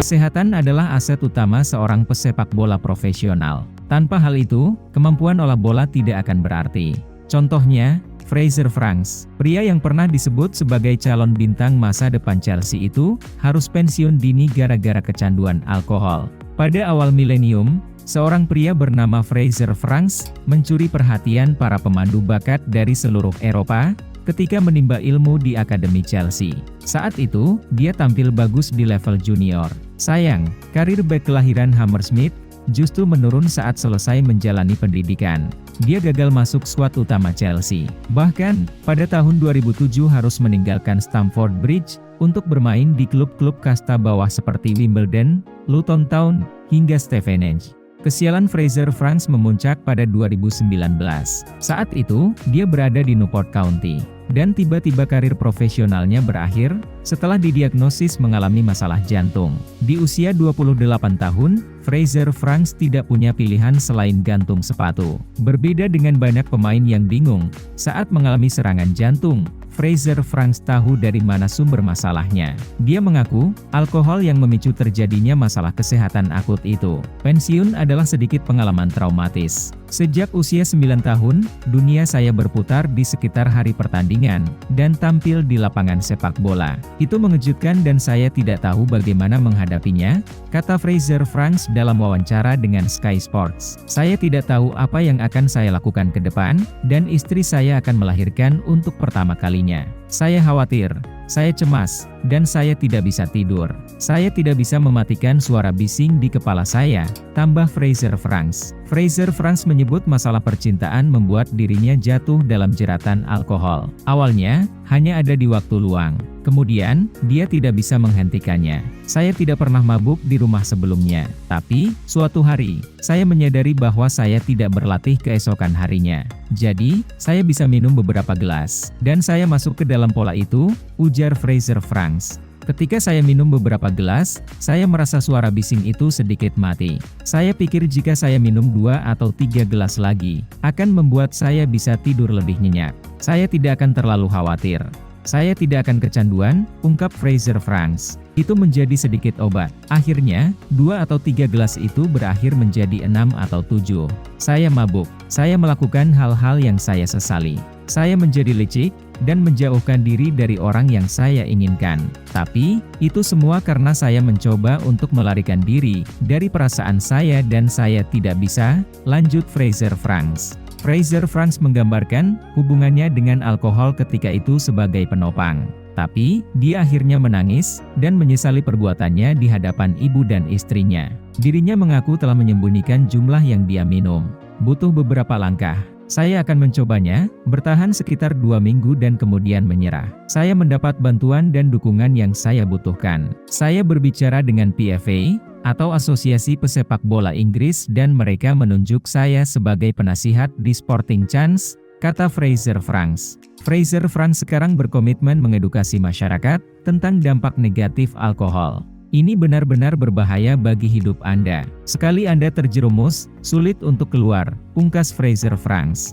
Kesehatan adalah aset utama seorang pesepak bola profesional. Tanpa hal itu, kemampuan olah bola tidak akan berarti. Contohnya, Fraser Franks, pria yang pernah disebut sebagai calon bintang masa depan Chelsea itu, harus pensiun dini gara-gara kecanduan alkohol. Pada awal milenium, seorang pria bernama Fraser Franks mencuri perhatian para pemandu bakat dari seluruh Eropa ketika menimba ilmu di Akademi Chelsea. Saat itu, dia tampil bagus di level junior. Sayang, karir bek kelahiran Hammersmith justru menurun saat selesai menjalani pendidikan. Dia gagal masuk skuad utama Chelsea. Bahkan, pada tahun 2007 harus meninggalkan Stamford Bridge untuk bermain di klub-klub kasta bawah seperti Wimbledon, Luton Town, hingga Stevenage. Kesialan Fraser Franks memuncak pada 2019. Saat itu, dia berada di Newport County. Dan tiba-tiba karir profesionalnya berakhir, setelah didiagnosis mengalami masalah jantung. Di usia 28 tahun, Fraser Franks tidak punya pilihan selain gantung sepatu. Berbeda dengan banyak pemain yang bingung, saat mengalami serangan jantung, Fraser Franks tahu dari mana sumber masalahnya. Dia mengaku, alkohol yang memicu terjadinya masalah kesehatan akut itu. Pensiun adalah sedikit pengalaman traumatis. Sejak usia 9 tahun, dunia saya berputar di sekitar hari pertandingan, dan tampil di lapangan sepak bola. Itu mengejutkan dan saya tidak tahu bagaimana menghadapinya, kata Fraser Franks dalam wawancara dengan Sky Sports. Saya tidak tahu apa yang akan saya lakukan ke depan, dan istri saya akan melahirkan untuk pertama kalinya. Saya khawatir, saya cemas, dan saya tidak bisa tidur. Saya tidak bisa mematikan suara bising di kepala saya, tambah Fraser Franks. Fraser Franks menyebut masalah percintaan membuat dirinya jatuh dalam jeratan alkohol. Awalnya, hanya ada di waktu luang. Kemudian, dia tidak bisa menghentikannya. Saya tidak pernah mabuk di rumah sebelumnya. Tapi, suatu hari, saya menyadari bahwa saya tidak berlatih keesokan harinya. Jadi, saya bisa minum beberapa gelas. Dan saya masuk ke dalam pola itu, ujar Fraser Franks. Ketika saya minum beberapa gelas, saya merasa suara bising itu sedikit mati. Saya pikir jika saya minum 2 atau 3 gelas lagi, akan membuat saya bisa tidur lebih nyenyak. Saya tidak akan terlalu khawatir. Saya tidak akan kecanduan, ungkap Fraser Franks. Itu menjadi sedikit obat. Akhirnya, 2 atau 3 gelas itu berakhir menjadi 6 atau 7. Saya mabuk. Saya melakukan hal-hal yang saya sesali. Saya menjadi licik, dan menjauhkan diri dari orang yang saya inginkan. Tapi, itu semua karena saya mencoba untuk melarikan diri dari perasaan saya dan saya tidak bisa, lanjut Fraser Franks. Fraser Franks menggambarkan hubungannya dengan alkohol ketika itu sebagai penopang. Tapi, dia akhirnya menangis dan menyesali perbuatannya di hadapan ibu dan istrinya. Dirinya mengaku telah menyembunyikan jumlah yang dia minum. Butuh beberapa langkah. Saya akan mencobanya, bertahan sekitar 2 minggu dan kemudian menyerah. Saya mendapat bantuan dan dukungan yang saya butuhkan. Saya berbicara dengan PFA, atau Asosiasi Pesepak Bola Inggris dan mereka menunjuk saya sebagai penasihat di Sporting Chance, kata Fraser Franks. Fraser Franks sekarang berkomitmen mengedukasi masyarakat tentang dampak negatif alkohol. Ini benar-benar berbahaya bagi hidup Anda. Sekali Anda terjerumus, sulit untuk keluar, pungkas Fraser Franks.